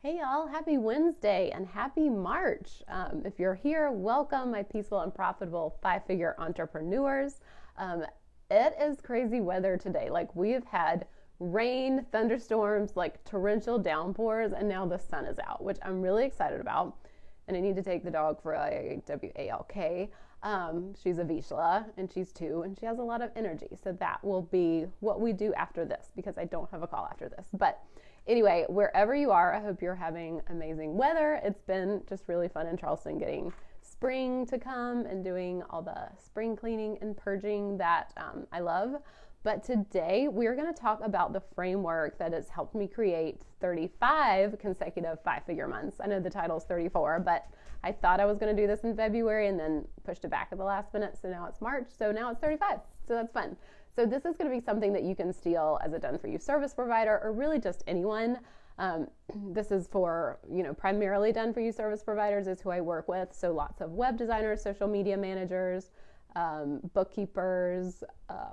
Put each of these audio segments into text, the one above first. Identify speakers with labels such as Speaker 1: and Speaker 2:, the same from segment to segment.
Speaker 1: Hey y'all, happy Wednesday and happy March. If you're here, welcome, my peaceful and profitable 5-figure entrepreneurs. It is crazy weather today. Like, we have had rain, thunderstorms, like torrential downpours, and now the sun is out, which I'm really excited about. And I need to take the dog for a WALK. She's a Vizsla and she's 2 and she has a lot of energy. So that will be what we do after this because I don't have a call after this. But anyway, wherever you are, I hope you're having amazing weather. It's been just really fun in Charleston getting spring to come and doing all the spring cleaning and purging that I love. But today we're going to talk about the framework that has helped me create 35 consecutive 5-figure months. I know the title's 34, but I thought I was going to do this in February and then pushed it back at the last minute. So now it's March. So now it's 35. So that's fun. So this is going to be something that you can steal as a done-for-you service provider or really just anyone. This is for, primarily done-for-you service providers is who I work with. So lots of web designers, social media managers, bookkeepers,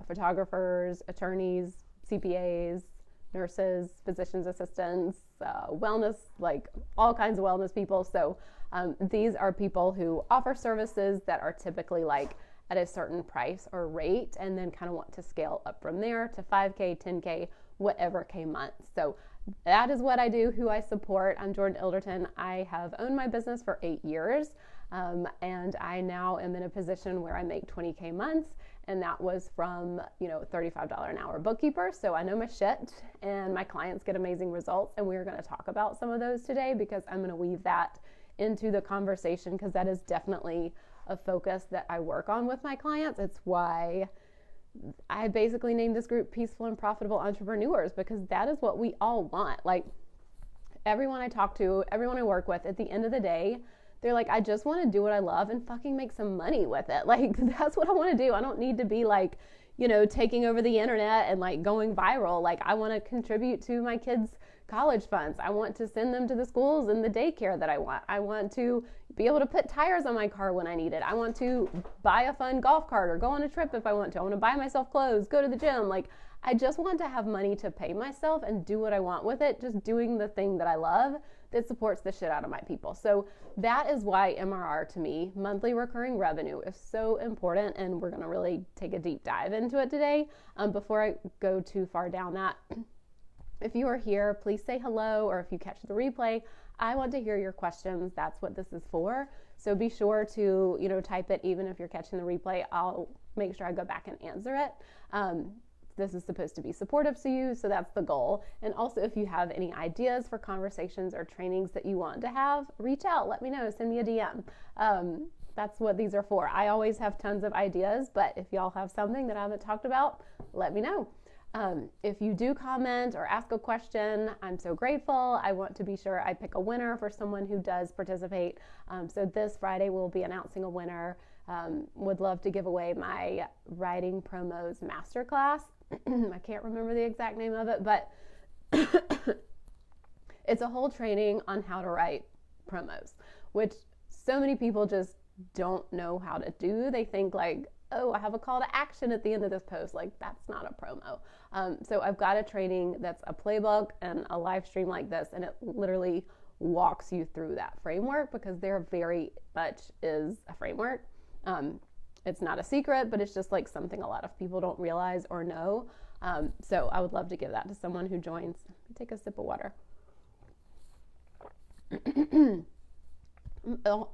Speaker 1: photographers, attorneys, CPAs, nurses, physician's assistants, wellness, like all kinds of wellness people. So these are people who offer services that are typically like at a certain price or rate and then kind of want to scale up from there to 5K, 10K, whatever K months. So that is what I do, who I support. I'm Jordan Ilderton. I have owned my business for 8 years. And I now am in a position where I make 20K months, and that was from, $35 an hour bookkeeper. So I know my shit, and my clients get amazing results, and we're going to talk about some of those today because I'm going to weave that into the conversation because that is definitely a focus that I work on with my clients. It's why I basically named this group Peaceful and Profitable Entrepreneurs, because that is what we all want. Like, everyone I talk to, everyone I work with, at the end of the day, they're like, I just want to do what I love and fucking make some money with it. Like, that's what I want to do. I don't need to be like, taking over the internet and like going viral. Like, I want to contribute to my kids' college funds. I want to send them to the schools and the daycare that I want. I want to be able to put tires on my car when I need it. I want to buy a fun golf cart or go on a trip if I want to. I want to buy myself clothes, go to the gym. Like, I just want to have money to pay myself and do what I want with it, just doing the thing that I love that supports the shit out of my people. So that is why MRR, to me, monthly recurring revenue, is so important, and we're going to really take a deep dive into it today. Before I go too far down that, if you are here, please say hello, or if you catch the replay, I want to hear your questions. That's what this is for. So be sure to, type it even if you're catching the replay. I'll make sure I go back and answer it. This is supposed to be supportive to you, so that's the goal. And also, if you have any ideas for conversations or trainings that you want to have, reach out, let me know, send me a DM. That's what these are for. I always have tons of ideas, but if y'all have something that I haven't talked about, let me know. If you do comment or ask a question, I'm so grateful. I want to be sure I pick a winner for someone who does participate. So this Friday we'll be announcing a winner. Would love to give away my writing promos masterclass. I can't remember the exact name of it, but it's a whole training on how to write promos, which so many people just don't know how to do. They think like, oh, I have a call to action at the end of this post. Like, that's not a promo. So I've got a training that's a playbook and a live stream like this, and it literally walks you through that framework because there very much is a framework. It's not a secret, but it's just like something a lot of people don't realize or know. So I would love to give that to someone who joins. Take a sip of water.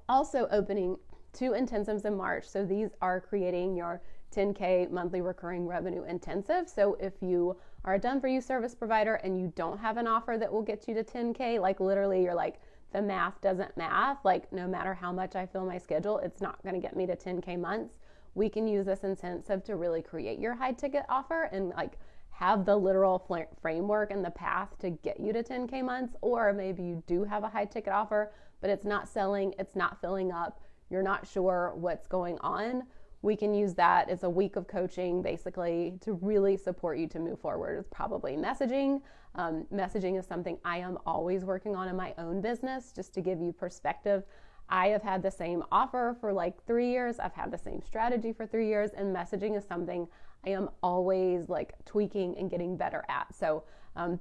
Speaker 1: Also opening 2 intensives in March. So these are creating your 10K monthly recurring revenue intensive. So if you are a done-for-you service provider and you don't have an offer that will get you to 10K, like literally you're like, the math doesn't math. Like, no matter how much I fill my schedule, it's not going to get me to 10K months. We can use this incentive to really create your high ticket offer and like have the literal framework and the path to get you to 10K months. Or maybe you do have a high ticket offer, but it's not selling, it's not filling up, you're not sure what's going on. We can use that as a week of coaching basically to really support you to move forward. It's probably messaging. Messaging is something I am always working on in my own business. Just to give you perspective, I have had the same offer for like 3 years. I've had the same strategy for 3 years, and messaging is something I am always like tweaking and getting better at. So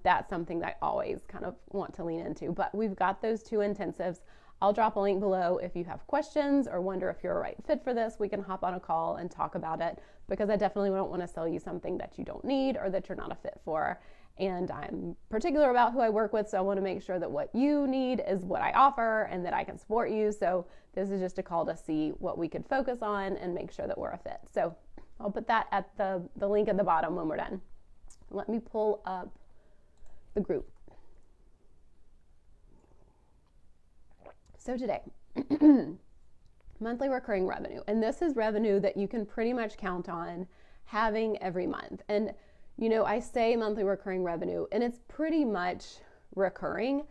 Speaker 1: that's something that I always kind of want to lean into. But we've got those 2 intensives. I'll drop a link below if you have questions or wonder if you're a right fit for this. We can hop on a call and talk about it, because I definitely don't want to sell you something that you don't need or that you're not a fit for. And I'm particular about who I work with, so I want to make sure that what you need is what I offer and that I can support you. So this is just a call to see what we could focus on and make sure that we're a fit. So I'll put that at the link at the bottom when we're done. Let me pull up the group. So today, monthly recurring revenue. And this is revenue that you can pretty much count on having every month. And, you know, I say monthly recurring revenue, and it's pretty much recurring.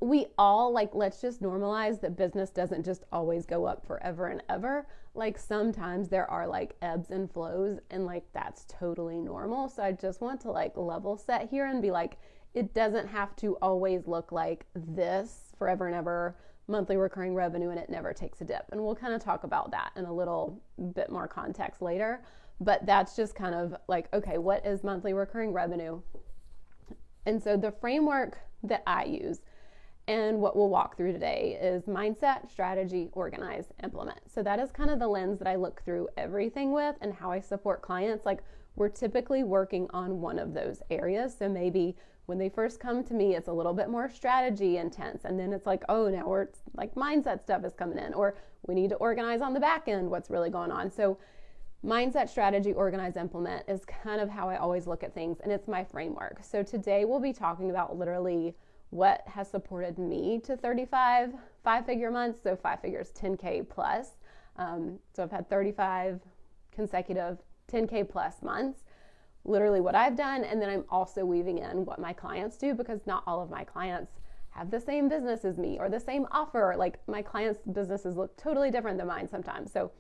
Speaker 1: We all, like, let's just normalize that business doesn't just always go up forever and ever. Like, sometimes there are like ebbs and flows, and like that's totally normal. So I just want to like level set here and be like, it doesn't have to always look like this forever and ever monthly recurring revenue, and it never takes a dip. And we'll kind of talk about that in a little bit more context later. But that's just kind of like, okay, what is monthly recurring revenue? And so the framework that I use and what we'll walk through today is mindset, strategy, organize, implement. So that is kind of the lens that I look through everything with and how I support clients. Like, we're typically working on one of those areas. So maybe when they first come to me, it's a little bit more strategy intense. And then it's like, oh, now we're like mindset stuff is coming in, or we need to organize on the back end what's really going on. So mindset, strategy, organize, implement is kind of how I always look at things. And it's my framework. So today we'll be talking about literally what has supported me to 35 5-figure months. So 5 figures, 10K plus. So I've had 35 consecutive 10K plus months. Literally what I've done, and then I'm also weaving in what my clients do, because not all of my clients have the same business as me or the same offer. Like, my clients' businesses look totally different than mine sometimes. So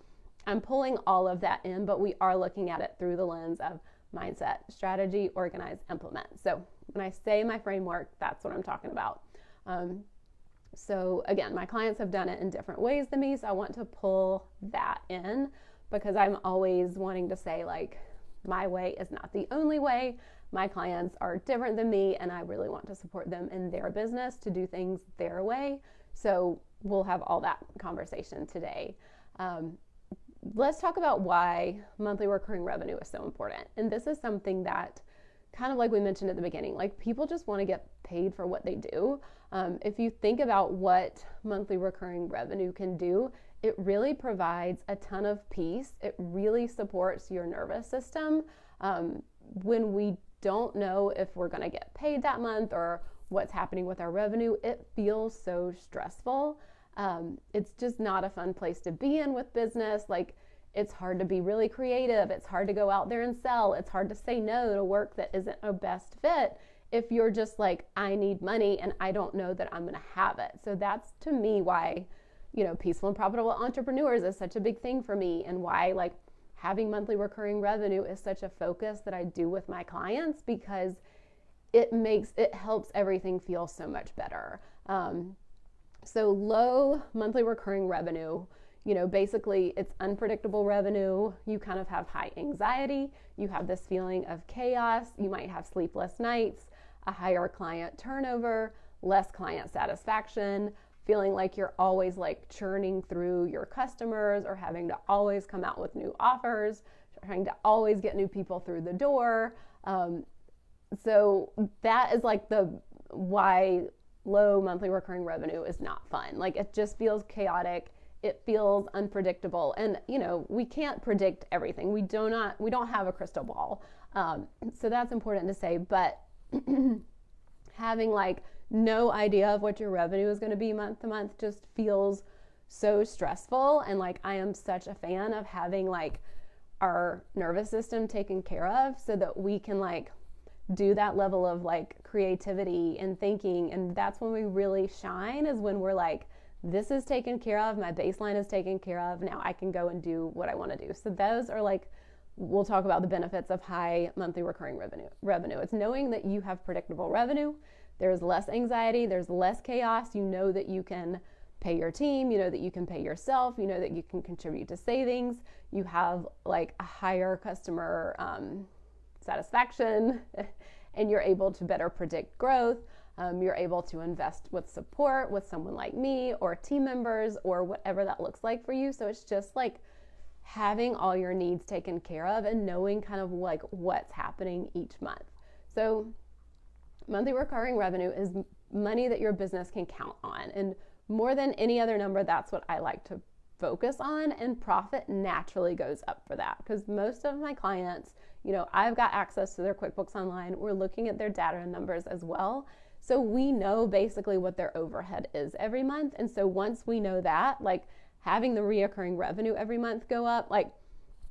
Speaker 1: I'm pulling all of that in, but we are looking at it through the lens of mindset, strategy, organize, implement. So when I say my framework, that's what I'm talking about. So again, my clients have done it in different ways than me, so I want to pull that in, because I'm always wanting to say, like, my way is not the only way. My clients are different than me, and I really want to support them in their business to do things their way. So we'll have all that conversation today. Let's talk about why monthly recurring revenue is so important. And this is something that, kind of like we mentioned at the beginning, like, people just want to get paid for what they do. If you think about what monthly recurring revenue can do, it really provides a ton of peace. It really supports your nervous system. When we don't know if we're going to get paid that month or what's happening with our revenue, it feels so stressful. It's just not a fun place to be in with business. Like, it's hard to be really creative. It's hard to go out there and sell. It's hard to say no to work that isn't a best fit if you're just like, I need money and I don't know that I'm going to have it. So that's, to me, why, you know, peaceful and profitable entrepreneurs is such a big thing for me, and why, like, having monthly recurring revenue is such a focus that I do with my clients, because it helps everything feel so much better. So low monthly recurring revenue, you know, basically it's unpredictable revenue. You kind of have high anxiety. You have this feeling of chaos. You might have sleepless nights, a higher client turnover, less client satisfaction, feeling like you're always like churning through your customers, or having to always come out with new offers, trying to always get new people through the door. So that is like why low monthly recurring revenue is not fun. Like, it just feels chaotic. It feels unpredictable. And, you know, we can't predict everything. We don't have a crystal ball. So that's important to say. But having like no idea of what your revenue is going to be month to month just feels so stressful. And like, I am such a fan of having like our nervous system taken care of, so that we can like do that level of like creativity and thinking. And that's when we really shine, is when we're like, this is taken care of, my baseline is taken care of, now I can go and do what I want to do. So those are like, we'll talk about the benefits of high monthly recurring revenue. It's knowing that you have predictable revenue. There's less anxiety, there's less chaos. You know that you can pay your team, you know that you can pay yourself, you know that you can contribute to savings, you have like a higher customer satisfaction, and you're able to better predict growth. You're able to invest with support with someone like me or team members or whatever that looks like for you. So it's just like having all your needs taken care of and knowing kind of like what's happening each month. So monthly recurring revenue is money that your business can count on. And more than any other number, that's what I like to focus on. And profit naturally goes up for that because most of my clients, you know, I've got access to their QuickBooks Online. We're looking at their data and numbers as well. So we know basically what their overhead is every month. And so once we know that, like having the reoccurring revenue every month go up, like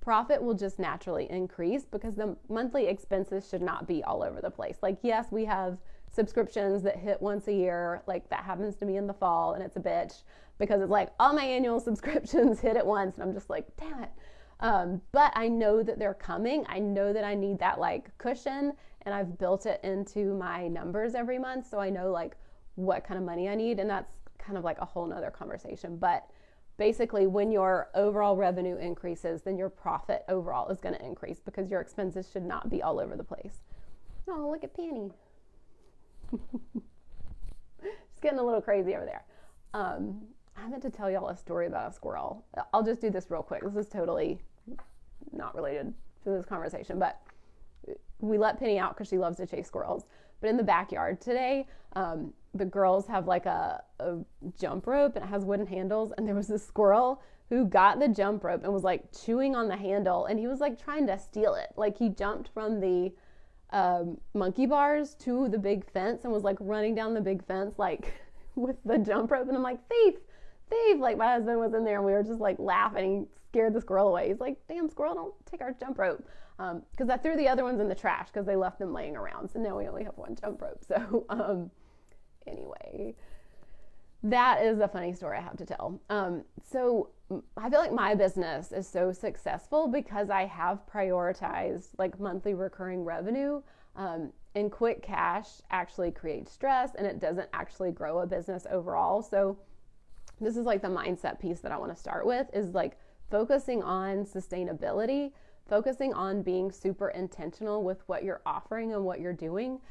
Speaker 1: profit will just naturally increase because the monthly expenses should not be all over the place. Like, yes, we have subscriptions that hit once a year. Like that happens to me in the fall and it's a bitch because it's like all my annual subscriptions hit at once and I'm just like, damn it. But I know that they're coming. I know that I need that like cushion and I've built it into my numbers every month. So I know like what kind of money I need. And that's kind of like a whole nother conversation. But basically when your overall revenue increases, then your profit overall is going to increase because your expenses should not be all over the place. Oh, look at Penny. Just getting a little crazy over there. I meant to tell y'all a story about a squirrel. I'll just do this real quick. This is totally not related to this conversation, but we let Penny out because she loves to chase squirrels. But in the backyard today, the girls have like a jump rope and it has wooden handles. And there was this squirrel who got the jump rope and was like chewing on the handle. And he was like trying to steal it. Like he jumped from the monkey bars to the big fence and was like running down the big fence like with the jump rope. And I'm like, thief. Like my husband was in there and we were just like laughing. He scared the squirrel away. He's like, damn squirrel, don't take our jump rope. Because I threw the other ones in the trash because they left them laying around. So now we only have one jump rope. So anyway, that is a funny story I have to tell. So I feel like my business is so successful because I have prioritized like monthly recurring revenue. And quick cash actually creates stress and it doesn't actually grow a business overall. So this is like the mindset piece that I want to start with is like focusing on sustainability, focusing on being super intentional with what you're offering and what you're doing,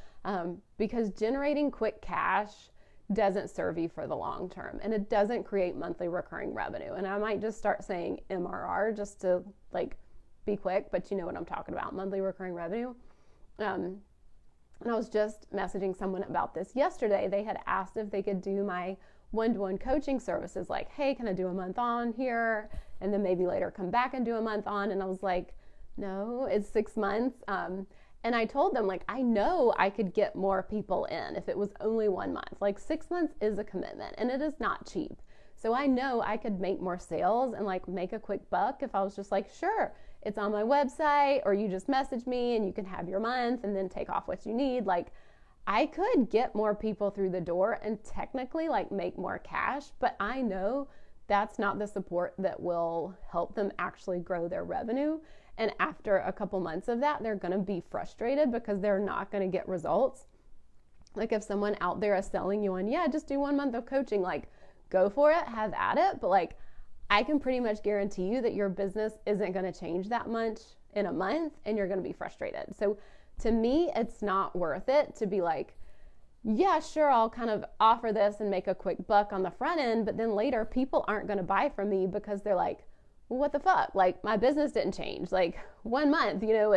Speaker 1: because generating quick cash doesn't serve you for the long term and it doesn't create monthly recurring revenue. And I might just start saying MRR just to like be quick, but you know what I'm talking about, monthly recurring revenue. And I was just messaging someone about this yesterday. They had asked if they could do my one-to-one coaching services, like, hey, can I do a month on here? And then maybe later come back and do a month on. And I was like, no, it's 6 months. And I told them, like, I know I could get more people in if it was only 1 month. Like 6 months is a commitment and it is not cheap. So I know I could make more sales and like make a quick buck if I was just like, sure, it's on my website or you just message me and you can have your month and then take off what you need. Like I could get more people through the door and technically like make more cash, but I know that's not the support that will help them actually grow their revenue. And after a couple months of that, they're going to be frustrated because they're not going to get results. Like if someone out there is selling you on, yeah, just do 1 month of coaching, like go for it, have at it. But like, I can pretty much guarantee you that your business isn't going to change that much in a month and you're going to be frustrated. So to me, it's not worth it to be like, yeah, sure, I'll kind of offer this and make a quick buck on the front end, but then later people aren't going to buy from me because they're like, well, what the fuck? Like my business didn't change. Like 1 month, you know,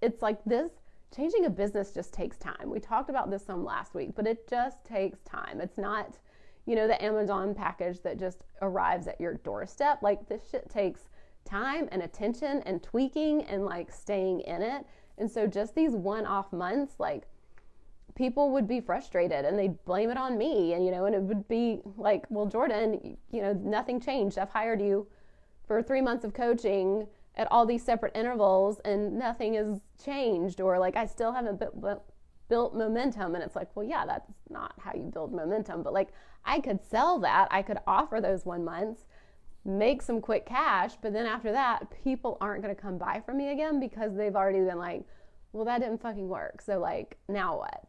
Speaker 1: it's like this, changing a business just takes time. We talked about this some last week, but it just takes time. It's not, you know, the Amazon package that just arrives at your doorstep. Like this shit takes time and attention and tweaking and like staying in it. And so just these one-off months, like people would be frustrated and they'd blame it on me. And, you know, and it would be like, well, Jordan, you know, nothing changed. I've hired you for 3 months of coaching at all these separate intervals and nothing has changed. Or like, I still haven't built momentum. And it's like, well, yeah, that's not how you build momentum. But like, I could sell that. I could offer those 1 months, make some quick cash, but then after that, people aren't going to come buy from me again because they've already been like, well, that didn't fucking work. So like, now what?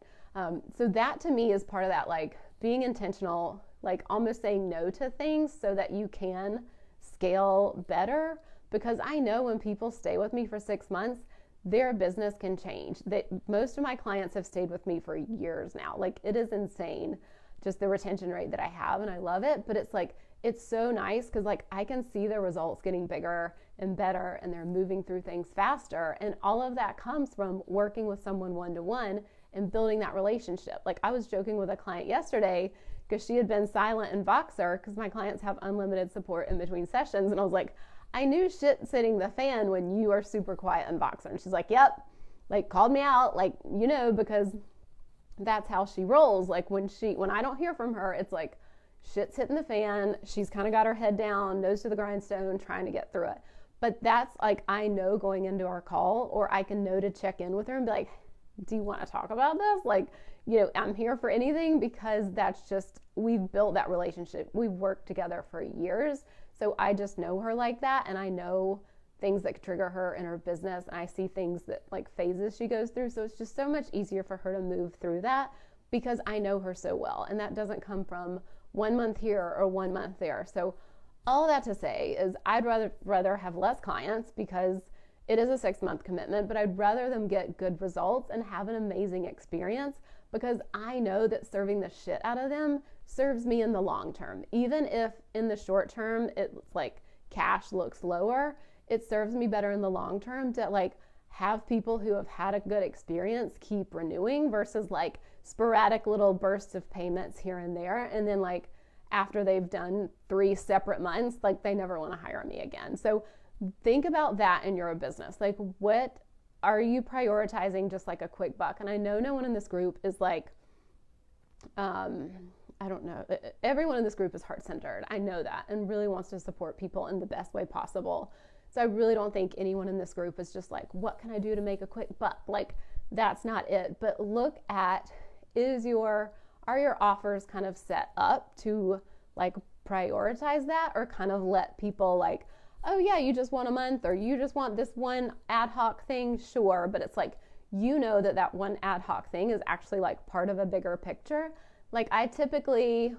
Speaker 1: So that to me is part of that like being intentional, like almost saying no to things so that you can scale better. Because I know when people stay with me for 6 months, their business can change. Most of my clients have stayed with me for years now. Like, it is insane, just the retention rate that I have, and I love it. But it's like, it's so nice because like I can see their results getting bigger and better, and they're moving through things faster. And all of that comes from working with someone one-to-one and building that relationship. Like, I was joking with a client yesterday because she had been silent in Voxer, because my clients have unlimited support in between sessions. And I was like, I knew shit's hitting the fan when you are super quiet in Voxer. And she's like, yep, like called me out, like, you know, because that's how she rolls. Like when I don't hear from her, it's like shit's hitting the fan. She's kind of got her head down, nose to the grindstone, trying to get through it. But that's like, I know going into our call, or I can know to check in with her and be like, do you want to talk about this? Like, you know, I'm here for anything, because that's just, we've built that relationship. We've worked together for years. So I just know her like that, and I know things that trigger her in her business, and I see things that like phases she goes through. So it's just so much easier for her to move through that because I know her so well, and that doesn't come from 1 month here or 1 month there. So all that to say is I'd rather have less clients, because it is a 6-month commitment, but I'd rather them get good results and have an amazing experience, because I know that serving the shit out of them serves me in the long term. Even if in the short term it's like cash looks lower, it serves me better in the long term to like have people who have had a good experience keep renewing, versus like sporadic little bursts of payments here and there, and then like after they've done 3 separate months, like they never want to hire me again. So think about that in your business. Like, what are you prioritizing, just like a quick buck? And I know no one in this group is like, I don't know. Everyone in this group is heart-centered. I know that, and really wants to support people in the best way possible. So I really don't think anyone in this group is just like, what can I do to make a quick buck? Like, that's not it. But look at, are your offers kind of set up to like prioritize that, or kind of let people like, oh yeah, you just want a month, or you just want this one ad hoc thing? Sure. But it's like, you know that one ad hoc thing is actually like part of a bigger picture. Like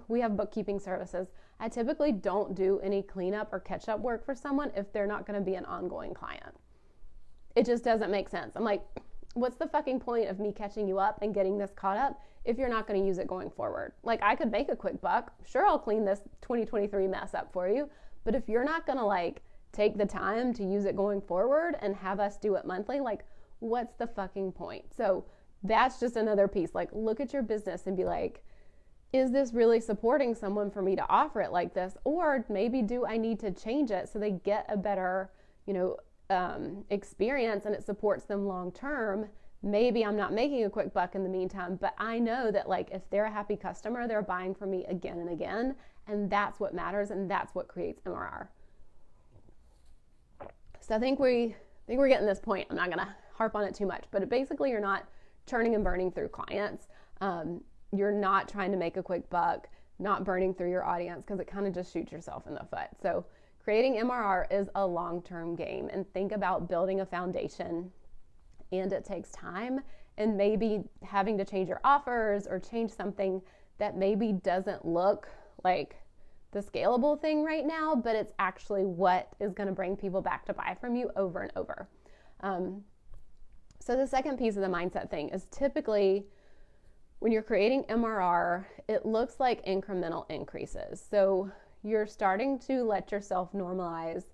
Speaker 1: we have bookkeeping services. I typically don't do any cleanup or catch up work for someone if they're not going to be an ongoing client. It just doesn't make sense. I'm like, what's the fucking point of me catching you up and getting this caught up if you're not going to use it going forward? Like, I could make a quick buck. Sure, I'll clean this 2023 mess up for you. But if you're not going to like take the time to use it going forward and have us do it monthly, like, what's the fucking point? So that's just another piece. Like, look at your business and be like, is this really supporting someone for me to offer it like this? Or maybe do I need to change it so they get a better, experience, and it supports them long term? Maybe I'm not making a quick buck in the meantime, but I know that like if they're a happy customer, they're buying from me again and again, and that's what matters, and that's what creates MRR. So I think we're getting this point. I'm not gonna harp on it too much, but basically you're not churning and burning through clients. You're not trying to make a quick buck, not burning through your audience, because it kind of just shoots yourself in the foot. So creating MRR is a long-term game, and think about building a foundation, and it takes time, and maybe having to change your offers or change something that maybe doesn't look like the scalable thing right now, but it's actually what is going to bring people back to buy from you over and over. So the second piece of the mindset thing is typically when you're creating MRR, it looks like incremental increases. So you're starting to let yourself normalize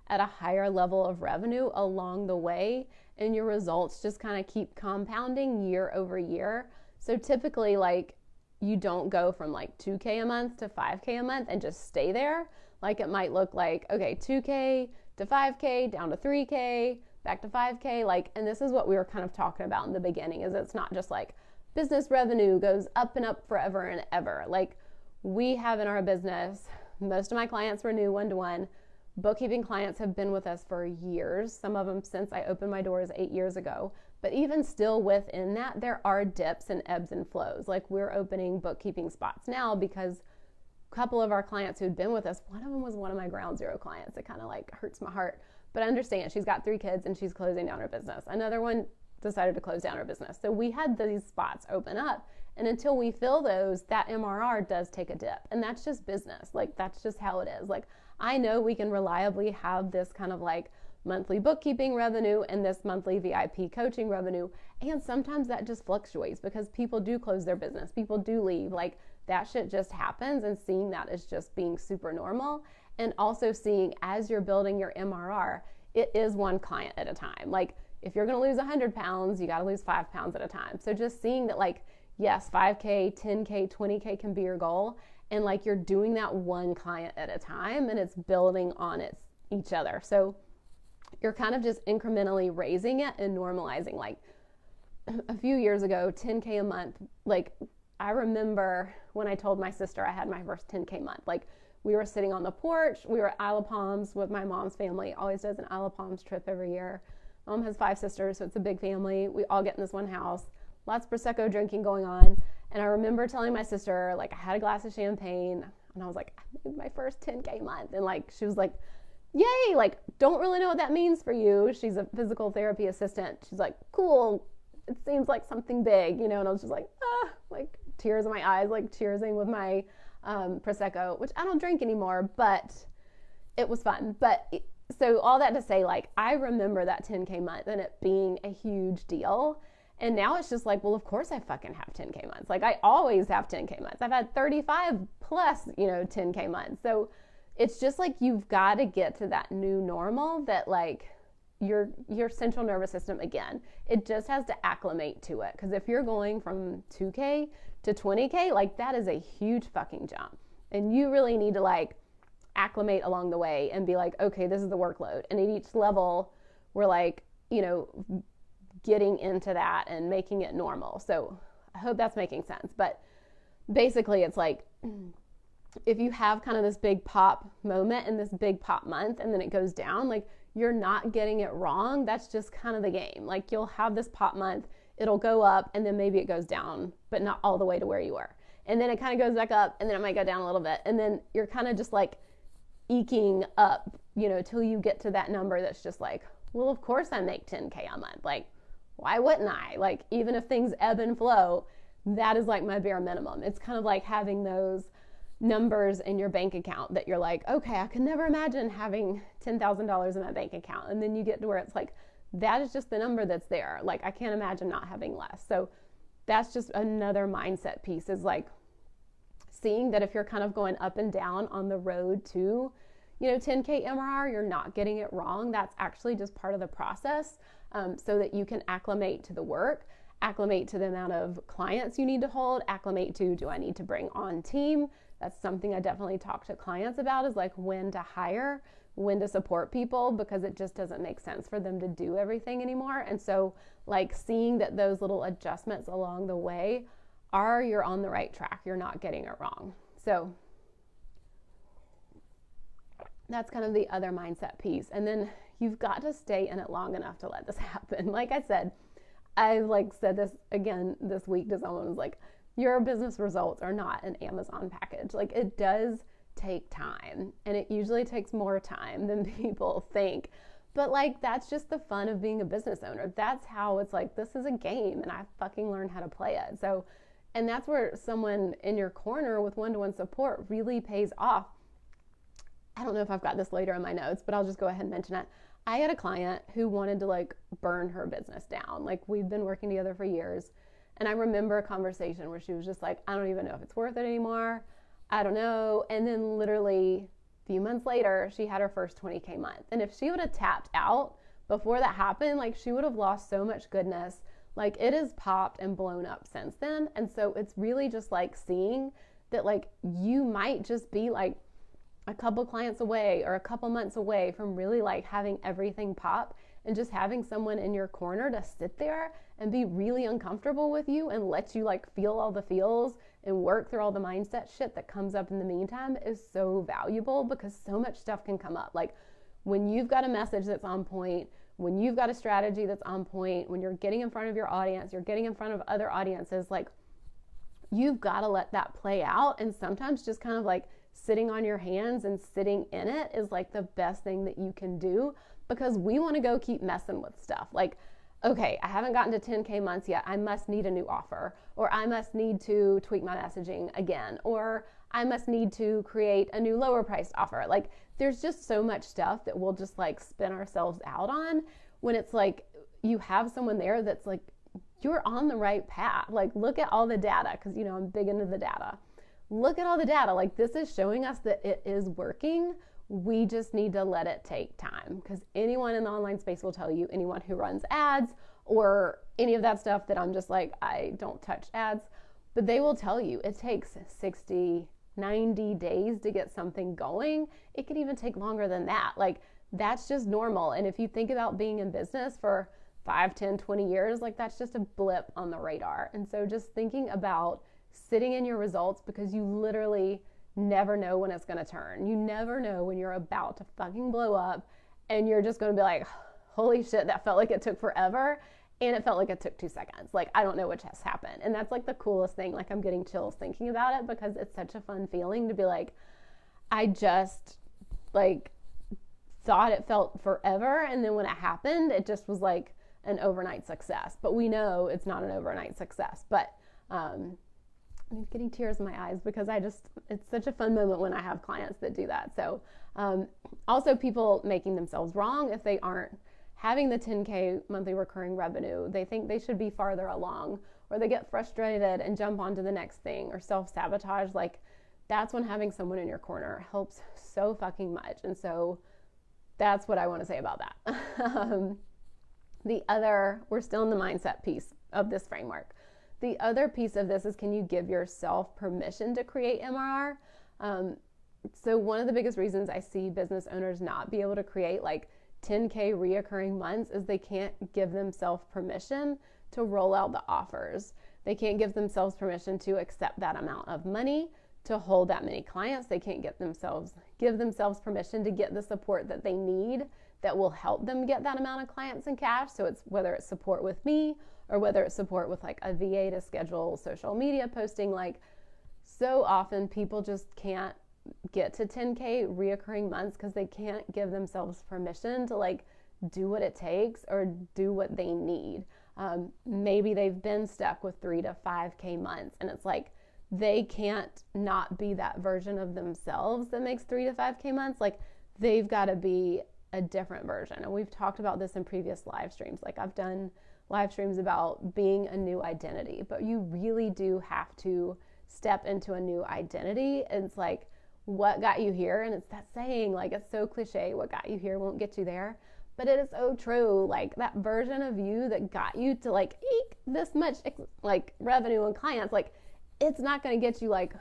Speaker 1: at a higher level of revenue along the way, and your results just kind of keep compounding year over year. So typically, like, you don't go from like 2K a month to 5K a month and just stay there. Like, it might look like, okay, 2K to 5K, down to 3K, back to 5K. Like, and this is what we were kind of talking about in the beginning, is it's not just like business revenue goes up and up forever and ever. Like, we have in our business, most of my clients were new one-to-one. Bookkeeping clients have been with us for years, some of them since I opened my doors 8 years ago. But even still within that, there are dips and ebbs and flows. Like, we're opening bookkeeping spots now because a couple of our clients who'd been with us, one of them was one of my ground zero clients. It kind of like hurts my heart. But I understand, she's got 3 kids and she's closing down her business. Another one decided to close down her business. So we had these spots open up, And until we fill those, that MRR does take a dip. And that's just business. Like, that's just how it is. Like, I know we can reliably have this kind of like monthly bookkeeping revenue and this monthly VIP coaching revenue. And sometimes that just fluctuates because people do close their business. People do leave. Like, that shit just happens, and seeing that is just being super normal. And also seeing as you're building your MRR, it is one client at a time. Like, if you're going to lose 100 pounds, you got to lose 5 pounds at a time. So just seeing that, like, yes, 5K, 10K, 20K can be your goal. And like, you're doing that one client at a time, and it's building on each other. So you're kind of just incrementally raising it and normalizing. Like, a few years ago, 10K a month, like, I remember when I told my sister I had my first 10K month, like, we were sitting on the porch. We were at Isle of Palms with my mom's family. Always does an Isle of Palms trip every year. Mom has 5 sisters, so it's a big family. We all get in this one house. Lots of Prosecco drinking going on. And I remember telling my sister, like, I had a glass of champagne, and I was like, I made my first 10K month. And like, she was like, yay, like, don't really know what that means for you. She's a physical therapy assistant. She's like, cool. It seems like something big, you know? And I was just like, like, tears in my eyes, like cheersing with my Prosecco, which I don't drink anymore, but it was fun. But so all that to say, like, I remember that 10K month and it being a huge deal. And now it's just like, well, of course I fucking have 10K months. Like, I always have 10K months. I've had 35 plus, 10K months. So it's just like, you've got to get to that new normal that, like, your central nervous system, again, it just has to acclimate to it. Because if you're going from 2K to 20K, like, that is a huge fucking jump. And you really need to, like, acclimate along the way and be like, okay, this is the workload. And at each level, we're like, getting into that and making it normal. So I hope that's making sense. But basically, it's like, if you have kind of this big pop moment and this big pop month, and then it goes down, like, you're not getting it wrong. That's just kind of the game. Like, you'll have this pop month, it'll go up, and then maybe it goes down, but not all the way to where you were. And then it kind of goes back up, and then it might go down a little bit. And then you're kind of just like eking up, till you get to that number that's just like, well, of course I make 10K a month. Like, why wouldn't I? Like, even if things ebb and flow, that is like my bare minimum. It's kind of like having those numbers in your bank account that you're like, okay, I could never imagine having $10,000 in my bank account. And then you get to where it's like, that is just the number that's there. Like, I can't imagine not having less. So that's just another mindset piece, is like seeing that if you're kind of going up and down on the road to, 10K MRR, you're not getting it wrong. That's actually just part of the process, so that you can acclimate to the work, acclimate to the amount of clients you need to hold, acclimate to, do I need to bring on team? That's something I definitely talk to clients about, is like when to hire, when to support people, because it just doesn't make sense for them to do everything anymore. And so, like, seeing that those little adjustments along the way you're on the right track. You're not getting it wrong. So that's kind of the other mindset piece. And then you've got to stay in it long enough to let this happen. Like I said, I said this again this week to someone, was like, your business results are not an Amazon package. Like, it does take time, and it usually takes more time than people think. But like, that's just the fun of being a business owner. That's how it's like, this is a game, and I fucking learned how to play it. So, and that's where someone in your corner with one-to-one support really pays off. I don't know if I've got this later in my notes, but I'll just go ahead and mention it. I had a client who wanted to like burn her business down. Like, we've been working together for years. And I remember a conversation where she was just like, I don't even know if it's worth it anymore. I don't know. And then literally a few months later, she had her first 20K month. And if she would have tapped out before that happened, like, she would have lost so much goodness. Like, it has popped and blown up since then. And so it's really just like seeing that, like, you might just be like a couple clients away or a couple months away from really like having everything pop, and just having someone in your corner to sit there and be really uncomfortable with you and let you like feel all the feels and work through all the mindset shit that comes up in the meantime is so valuable, because so much stuff can come up. Like, when you've got a message that's on point, when you've got a strategy that's on point, when you're getting in front of your audience, you're getting in front of other audiences, like, you've got to let that play out. And sometimes just kind of like sitting on your hands and sitting in it is like the best thing that you can do, because we want to go keep messing with stuff. Like, okay, I haven't gotten to 10K months yet. I must need a new offer, or I must need to tweak my messaging again, or I must need to create a new lower priced offer. Like there's just so much stuff that we'll just like spin ourselves out on when it's like you have someone there that's like, you're on the right path. Like look at all the data, because I'm big into the data. Look at all the data. Like this is showing us that it is working. We just need to let it take time, because anyone in the online space will tell you, anyone who runs ads or any of that stuff that I'm just like, I don't touch ads, but they will tell you it takes 60, 90 days to get something going. It could even take longer than that. Like that's just normal. And if you think about being in business for 5, 10, 20 years, like that's just a blip on the radar. And so just thinking about sitting in your results, because you literally never know when it's going to turn. You never know when you're about to fucking blow up and you're just going to be like, holy shit, that felt like it took forever. And it felt like it took 2 seconds. Like, I don't know what just happened. And that's like the coolest thing. Like I'm getting chills thinking about it, because it's such a fun feeling to be like, I just like thought it felt forever. And then when it happened, it just was like an overnight success. But we know it's not an overnight success. But, I'm getting tears in my eyes, because it's such a fun moment when I have clients that do that. So also people making themselves wrong if they aren't having the 10K monthly recurring revenue. They think they should be farther along, or they get frustrated and jump onto the next thing, or self-sabotage. Like that's when having someone in your corner helps so fucking much. And so that's what I want to say about that. We're still in the mindset piece of this framework. The other piece of this is, can you give yourself permission to create MRR? So one of the biggest reasons I see business owners not be able to create like 10K reoccurring months is they can't give themselves permission to roll out the offers. They can't give themselves permission to accept that amount of money, to hold that many clients. They can't give themselves permission to get the support that they need that will help them get that amount of clients in cash. So it's whether it's support with me, or whether it's support with like a VA to schedule social media posting. Like so often people just can't get to 10K reoccurring months because they can't give themselves permission to like do what it takes or do what they need. Maybe they've been stuck with 3 to 5K months, and it's like they can't not be that version of themselves that makes 3 to 5K months. Like they've got to be a different version. And we've talked about this in previous live streams. Like I've done live streams about being a new identity, but you really do have to step into a new identity. It's like, what got you here? And it's that saying, like, it's so cliche, what got you here won't get you there, but it is so true. Like that version of you that got you to like eek this much like revenue and clients, like it's not going to get you like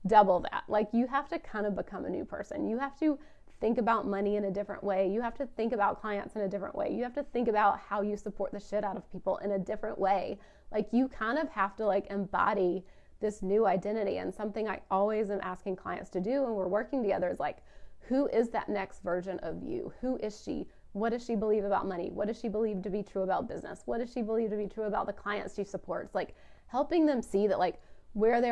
Speaker 1: double that. Like you have to kind of become a new person. You have to think about money in a different way. You have to think about clients in a different way. You have to think about how you support the shit out of people in a different way. Like you kind of have to like embody this new identity. And something I always am asking clients to do when we're working together is like, who is that next version of you? Who is she? What does she believe about money? What does she believe to be true about business? What does she believe to be true about the clients she supports? Like helping them see that like where they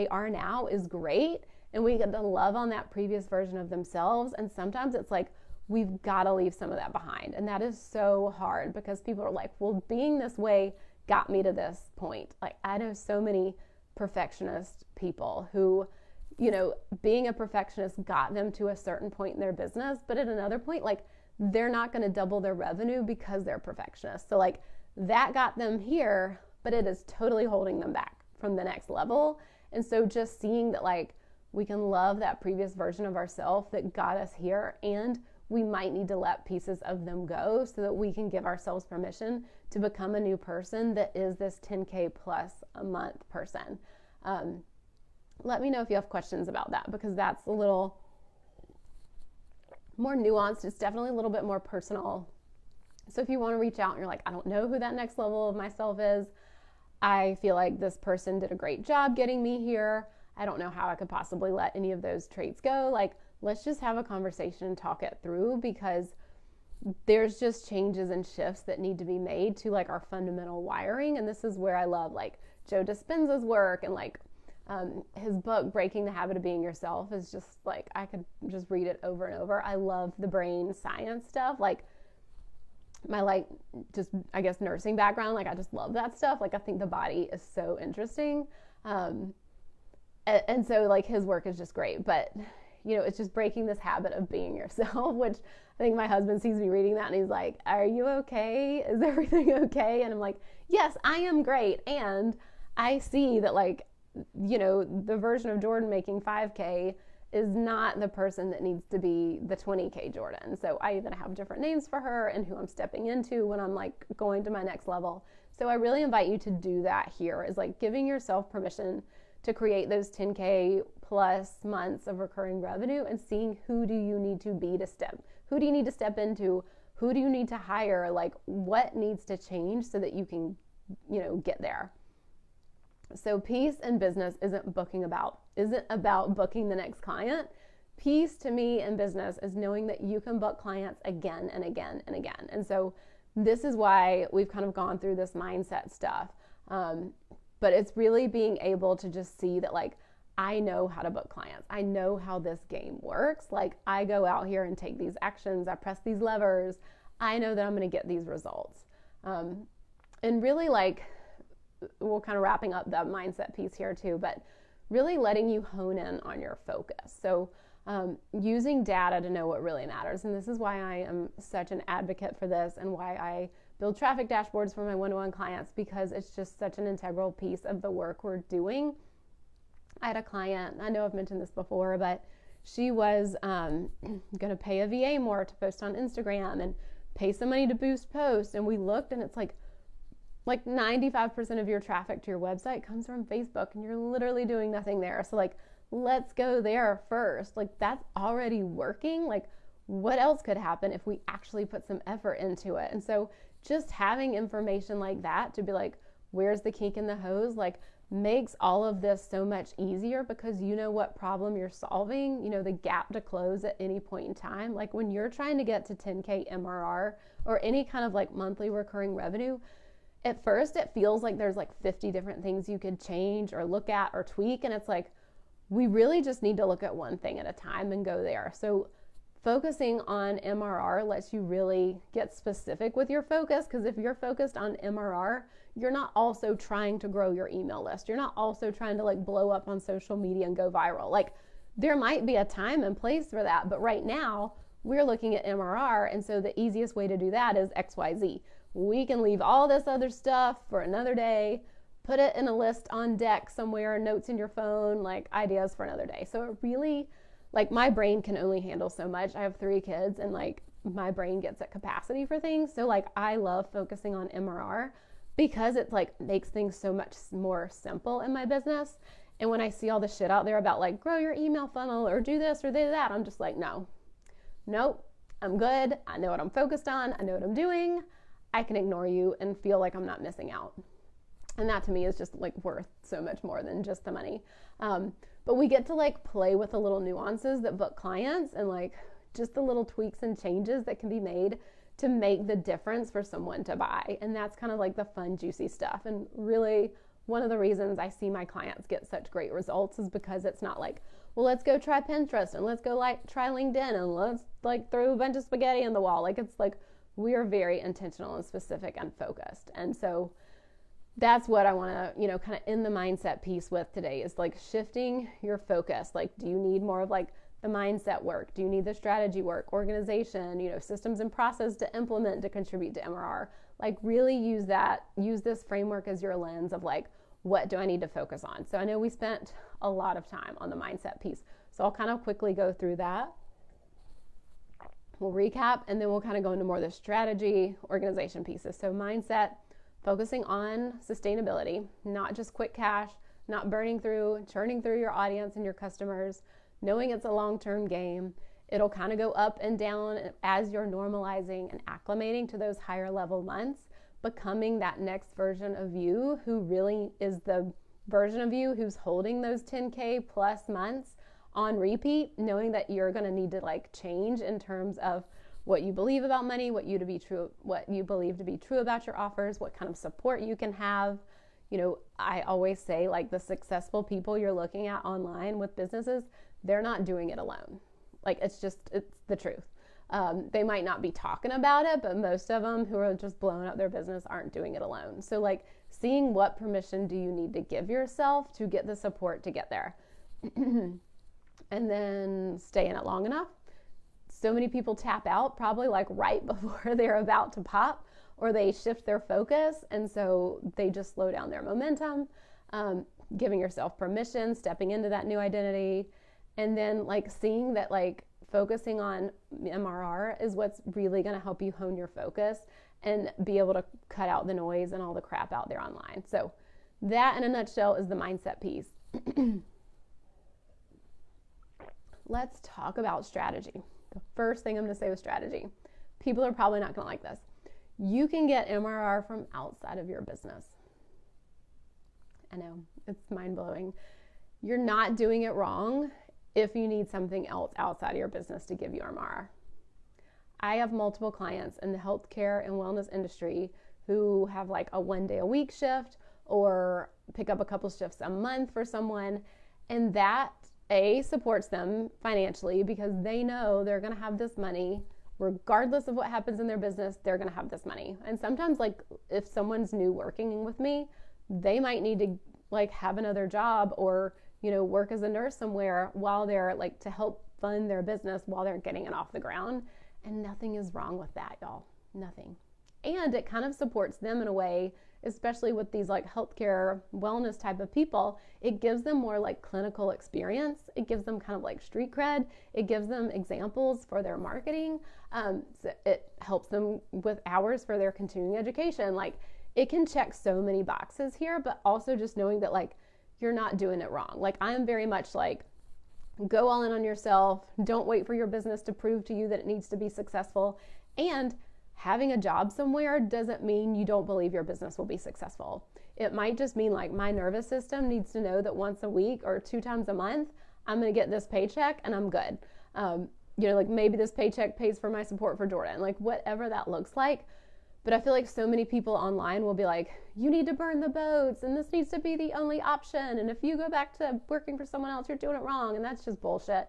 Speaker 1: are now is great. And we get to love on that previous version of themselves. And sometimes it's like, we've got to leave some of that behind. And that is so hard, because people are like, well, being this way got me to this point. Like I know so many perfectionist people who, being a perfectionist got them to a certain point in their business. But at another point, like they're not going to double their revenue because they're perfectionists. So like that got them here, but it is totally holding them back from the next level. And so just seeing that like, we can love that previous version of ourselves that got us here, and we might need to let pieces of them go so that we can give ourselves permission to become a new person that is this 10K plus a month person. Let me know if you have questions about that, because that's a little more nuanced. It's definitely a little bit more personal. So if you want to reach out and you're like, I don't know who that next level of myself is, I feel like this person did a great job getting me here, I don't know how I could possibly let any of those traits go. Like, let's just have a conversation and talk it through, because there's just changes and shifts that need to be made to like our fundamental wiring. And this is where I love like Joe Dispenza's work, and like his book, Breaking the Habit of Being Yourself, is just like, I could just read it over and over. I love the brain science stuff. Like my like just I guess nursing background, like I just love that stuff. Like I think the body is so interesting. And so like his work is just great, but you know, it's just breaking this habit of being yourself, which I think my husband sees me reading that and he's like, are you okay? Is everything okay? And I'm like, yes, I am great. And I see that like, you know, the version of Jordan making 5K is not the person that needs to be the 20K Jordan. So I even have different names for her and who I'm stepping into when I'm like going to my next level. So I really invite you to do that here, is like giving yourself permission to create those 10K plus months of recurring revenue and seeing who do you need to be to who do you need to step into, who do you need to hire, like what needs to change so that you can, you know, get there. So peace in business isn't about booking the next client. Peace to me in business is knowing that you can book clients again and again and again. And so this is why we've kind of gone through this mindset stuff. But it's really being able to just see that like, I know how to book clients. I know how this game works. Like I go out here and take these actions. I press these levers. I know that I'm going to get these results. And really like, we're kind of wrapping up the mindset piece here too, but really letting you hone in on your focus. So using data to know what really matters. And this is why I am such an advocate for this and why I build traffic dashboards for my one-to-one clients, because it's just such an integral piece of the work we're doing. I had a client, I know I've mentioned this before, but she was going to pay a VA more to post on Instagram and pay some money to boost posts. And we looked and it's like 95% of your traffic to your website comes from Facebook and you're literally doing nothing there. So like, let's go there first. Like that's already working. Like what else could happen if we actually put some effort into it? And so just having information like that to be like, where's the kink in the hose? Like makes all of this so much easier, because you know what problem you're solving, you know, the gap to close at any point in time. Like when you're trying to get to 10K MRR or any kind of like monthly recurring revenue, at first it feels like there's like 50 different things you could change or look at or tweak. And it's like, we really just need to look at one thing at a time and go there. So focusing on MRR lets you really get specific with your focus, because if you're focused on MRR, you're not also trying to grow your email list. You're not also trying to like blow up on social media and go viral. Like there might be a time and place for that, but right now we're looking at MRR. And so the easiest way to do that is XYZ. We can leave all this other stuff for another day, put it in a list on deck somewhere, notes in your phone, like ideas for another day. So it really, like my brain can only handle so much. I have 3 kids and like my brain gets at capacity for things. So like I love focusing on MRR because it like makes things so much more simple in my business. And when I see all the shit out there about like grow your email funnel or do this or do that, I'm just like, nope, I'm good. I know what I'm focused on. I know what I'm doing. I can ignore you and feel like I'm not missing out. And that to me is just like worth so much more than just the money. But we get to like play with the little nuances that book clients and like just the little tweaks and changes that can be made to make the difference for someone to buy. And that's kind of like the fun, juicy stuff. And really one of the reasons I see my clients get such great results is because it's not like, well, let's go try Pinterest and let's go like try LinkedIn and let's like throw a bunch of spaghetti on the wall. Like it's like, we are very intentional and specific and focused. And so that's what I want to, you know, kind of end the mindset piece with today is like shifting your focus. Like, do you need more of like the mindset work? Do you need the strategy work, organization, you know, systems and process to implement to contribute to MRR? Like really use this framework as your lens of like, what do I need to focus on? So I know we spent a lot of time on the mindset piece. So I'll kind of quickly go through that. We'll recap and then we'll kind of go into more of the strategy, organization pieces. So mindset, focusing on sustainability, not just quick cash, not churning through your audience and your customers, knowing it's a long-term game. It'll kind of go up and down as you're normalizing and acclimating to those higher level months, becoming that next version of you who really is the version of you who's holding those 10K plus months on repeat, knowing that you're going to need to like change in terms of what you believe about money, what you believe to be true about your offers, what kind of support you can have. You know, I always say like the successful people you're looking at online with businesses, they're not doing it alone. Like it's the truth. They might not be talking about it, but most of them who are just blowing up their business aren't doing it alone. So like seeing what permission do you need to give yourself to get the support to get there. And then stay in it long enough. So many people tap out probably like right before they're about to pop, or they shift their focus, and so they just slow down their momentum. Giving yourself permission, stepping into that new identity, and then like seeing that like focusing on MRR is what's really going to help you hone your focus and be able to cut out the noise and all the crap out there online. So that in a nutshell is the mindset piece. Let's talk about strategy. The first thing I'm going to say with strategy. People are probably not going to like this. You can get MRR from outside of your business. I know, it's mind-blowing. You're not doing it wrong if you need something else outside of your business to give you MRR. I have multiple clients in the healthcare and wellness industry who have like a 1 day a week shift or pick up a couple shifts a month for someone, and that supports them financially because they know they're going to have this money regardless of what happens in their business. They're going to have this money. And sometimes like if someone's new working with me, they might need to like have another job or, you know, work as a nurse somewhere while they're like to help fund their business while they're getting it off the ground. And nothing is wrong with that, y'all. Nothing. And it kind of supports them in a way, especially with these like healthcare wellness type of people. It gives them more like clinical experience. It gives them kind of like street cred. It gives them examples for their marketing. So it helps them with hours for their continuing education. Like it can check so many boxes here, but also just knowing that like you're not doing it wrong. Like I am very much like, go all in on yourself. Don't wait for your business to prove to you that it needs to be successful. And having a job somewhere doesn't mean you don't believe your business will be successful. It might just mean like my nervous system needs to know that once a week or 2 times a month, I'm going to get this paycheck and I'm good. You know, like maybe this paycheck pays for my support for Jordan, like whatever that looks like. But I feel like so many people online will be like, you need to burn the boats and this needs to be the only option. And if you go back to working for someone else, you're doing it wrong. And that's just bullshit.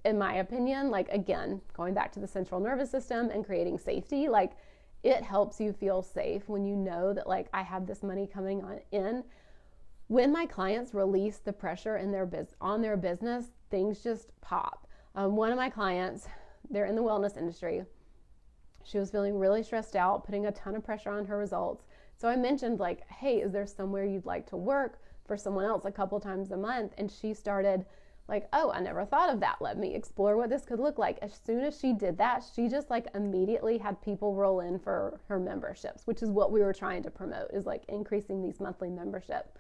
Speaker 1: In my opinion, like again, going back to the central nervous system and creating safety, like it helps you feel safe when you know that like I have this money coming in. When my clients release the pressure in on their business, things just pop. One of my clients, they're in the wellness industry. She was feeling really stressed out, putting a ton of pressure on her results. So I mentioned like, hey, is there somewhere you'd like to work for someone else a couple times a month? And she started like, oh, I never thought of that. Let me explore what this could look like. As soon as she did that, she just like immediately had people roll in for her memberships, which is what we were trying to promote, is like increasing these monthly membership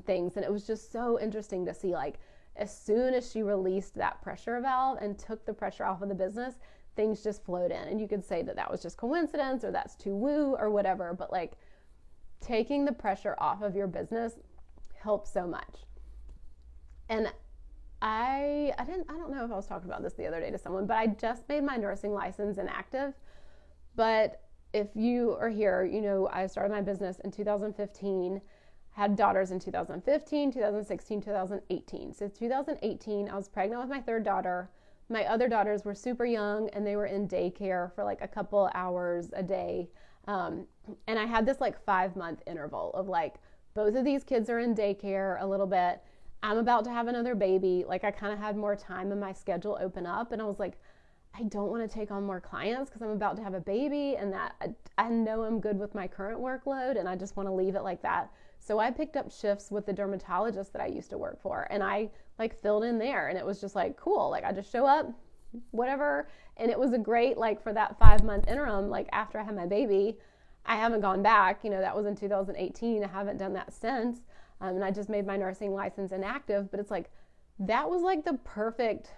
Speaker 1: things. And it was just so interesting to see like, as soon as she released that pressure valve and took the pressure off of the business, things just flowed in. And you could say that that was just coincidence or that's too woo or whatever, but like taking the pressure off of your business helps so much. And I don't know if I was talking about this the other day to someone, but I just made my nursing license inactive. But if you are here, you know, I started my business in 2015, had daughters in 2015, 2016, 2018. So 2018, I was pregnant with my third daughter. My other daughters were super young and they were in daycare for like a couple hours a day. And I had this like 5-month interval of like, both of these kids are in daycare a little bit. I'm about to have another baby. Like I kind of had more time in my schedule open up. And I was like, I don't want to take on more clients because I'm about to have a baby and that I know I'm good with my current workload and I just want to leave it like that. So I picked up shifts with the dermatologist that I used to work for and I like filled in there and it was just like, cool. Like I just show up, whatever. And it was a great, like for that 5-month interim, like after I had my baby, I haven't gone back, you know, that was in 2018. I haven't done that since. And I just made my nursing license inactive, but it's like, that was like the perfect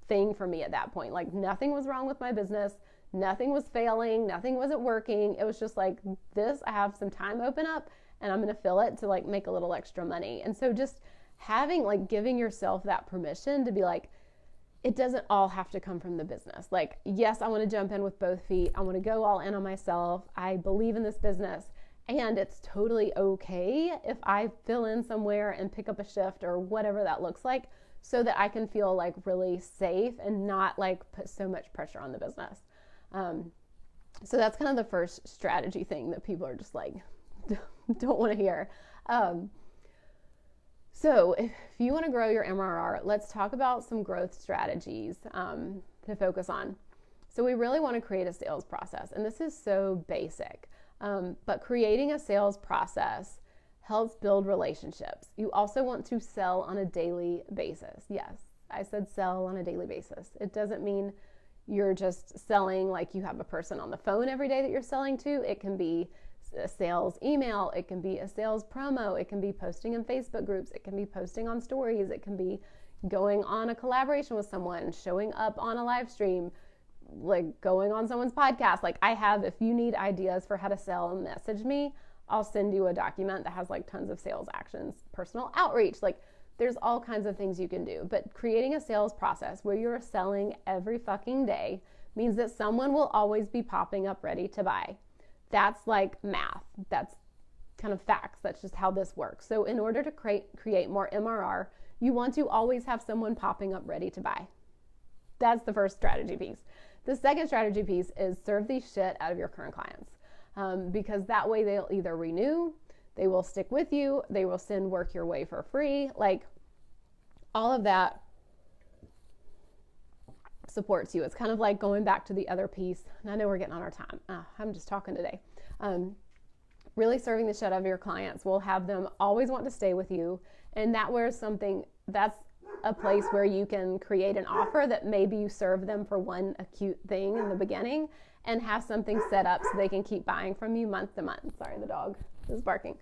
Speaker 1: thing for me at that point. Like nothing was wrong with my business. Nothing was failing. Nothing wasn't working. It was just like this, I have some time open up and I'm going to fill it to like make a little extra money. And so just having like giving yourself that permission to be like, it doesn't all have to come from the business. Like, yes, I want to jump in with both feet. I want to go all in on myself. I believe in this business. And it's totally okay if I fill in somewhere and pick up a shift or whatever that looks like, so that I can feel like really safe and not like put so much pressure on the business. So that's kind of the first strategy thing that people are just like, don't want to hear. So if you want to grow your MRR, let's talk about some growth strategies to focus on. So we really want to create a sales process, and this is so basic, but creating a sales process helps build relationships. You also want to sell on a daily basis. Yes, I said sell on a daily basis. It doesn't mean you're just selling like you have a person on the phone every day that you're selling to. It can be a sales email, it can be a sales promo, it can be posting in Facebook groups, it can be posting on stories, it can be going on a collaboration with someone, showing up on a live stream, like going on someone's podcast. Like I have, if you need ideas for how to sell, message me. I'll send you a document that has like tons of sales actions, personal outreach, like there's all kinds of things you can do. But creating a sales process where you're selling every fucking day means that someone will always be popping up ready to buy. That's like math. That's kind of facts. That's just how this works. So in order to create more MRR, you want to always have someone popping up ready to buy. That's the first strategy piece. The second strategy piece is serve the shit out of your current clients, because that way they'll either renew, they will stick with you, they will send work your way for free. Like all of that supports you. It's kind of like going back to the other piece. And I know we're getting on our time. I'm just talking today. Really serving the shit out of your clients will have them always want to stay with you. And that's a place where you can create an offer that maybe you serve them for one acute thing in the beginning and have something set up so they can keep buying from you month to month. Sorry, the dog is barking.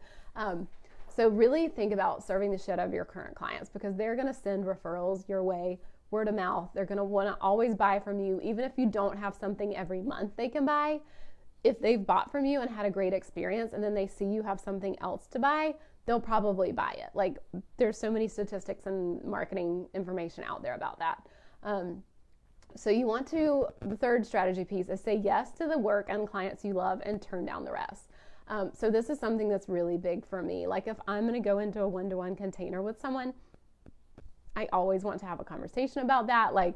Speaker 1: So really think about serving the shit out of your current clients, because they're going to send referrals your way, word of mouth. They're going to want to always buy from you, even if you don't have something every month they can buy. If they've bought from you and had a great experience and then they see you have something else to buy, they'll probably buy it. Like there's so many statistics and marketing information out there about that. So you want to, the third strategy piece is say yes to the work and clients you love and turn down the rest. So this is something that's really big for me. Like if I'm going to go into a one-to-one container with someone, I always want to have a conversation about that. Like,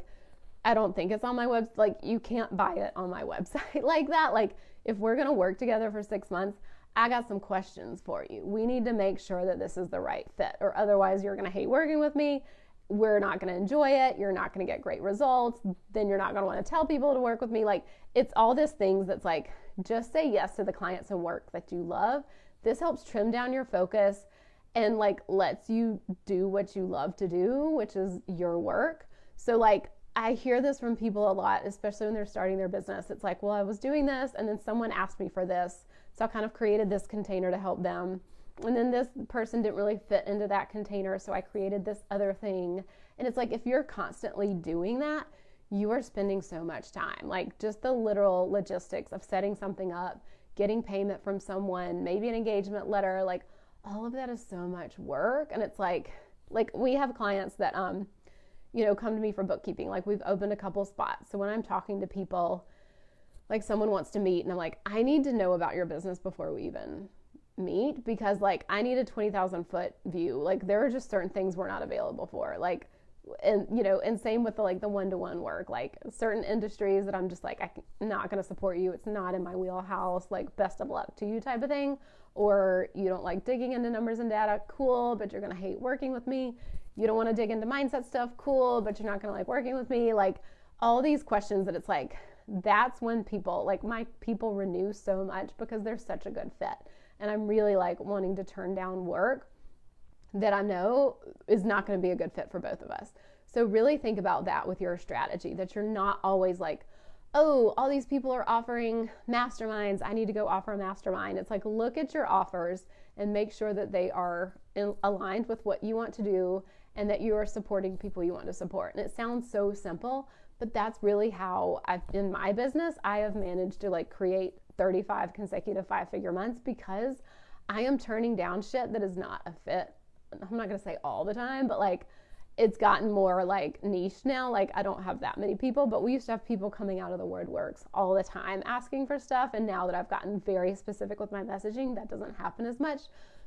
Speaker 1: I don't think it's on my website. Like, you can't buy it on my website like that. Like, if we're going to work together for 6 months, I got some questions for you. We need to make sure that this is the right fit, or otherwise you're going to hate working with me. We're not going to enjoy it. You're not going to get great results. Then you're not going to want to tell people to work with me. Like, it's all these things that's like, just say yes to the clients and work that you love. This helps trim down your focus and like lets you do what you love to do, which is your work. So like I hear this from people a lot, especially when they're starting their business. It's like, well, I was doing this and then someone asked me for this. So I kind of created this container to help them. And then this person didn't really fit into that container. So I created this other thing. And it's like, if you're constantly doing that, you are spending so much time. Like just the literal logistics of setting something up, getting payment from someone, maybe an engagement letter, like all of that is so much work. And it's like we have clients that, come to me for bookkeeping. Like we've opened a couple spots. So when I'm talking to people, like someone wants to meet and I'm like, I need to know about your business before we even meet, because like I need a 20,000 foot view. Like there are just certain things we're not available for. Like, and same with the one-to-one work, like certain industries that I'm just like, I'm not going to support you. It's not in my wheelhouse, like best of luck to you type of thing. Or you don't like digging into numbers and data, cool, but you're going to hate working with me. You don't want to dig into mindset stuff, cool, but you're not going to like working with me. Like all these questions that it's like, that's when people, like my people renew so much because they're such a good fit. And I'm really like wanting to turn down work that I know is not going to be a good fit for both of us. So really think about that with your strategy, that you're not always like, oh, all these people are offering masterminds, I need to go offer a mastermind. It's like, look at your offers and make sure that they are aligned with what you want to do and that you are supporting people you want to support. And it sounds so simple, but that's really how in my business, I have managed to like create 35 consecutive 5-figure months, because I am turning down shit that is not a fit. I'm not going to say all the time, but like it's gotten more like niche now. Like I don't have that many people, but we used to have people coming out of the WordWorks all the time asking for stuff. And now that I've gotten very specific with my messaging, that doesn't happen as much.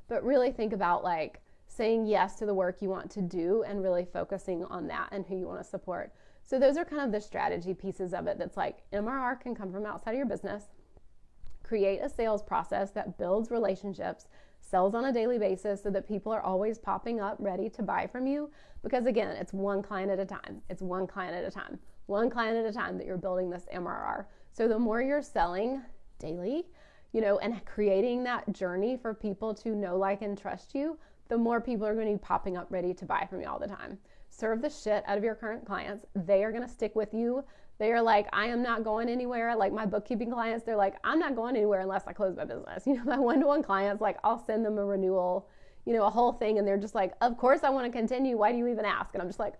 Speaker 1: But really think about like saying yes to the work you want to do and really focusing on that and who you want to support. So those are kind of the strategy pieces of it. That's like MRR can come from outside of your business. Create a sales process that builds relationships, sells on a daily basis so that people are always popping up ready to buy from you. Because again, it's one client at a time. It's one client at a time. One client at a time that you're building this MRR. So the more you're selling daily, and creating that journey for people to know, like, and trust you, the more people are going to be popping up ready to buy from you all the time. Serve the shit out of your current clients. They are going to stick with you. They are like, I am not going anywhere. Like my bookkeeping clients, they're like, I'm not going anywhere unless I close my business. My one-to-one clients, like I'll send them a renewal, a whole thing. And they're just like, of course I want to continue. Why do you even ask? And I'm just like,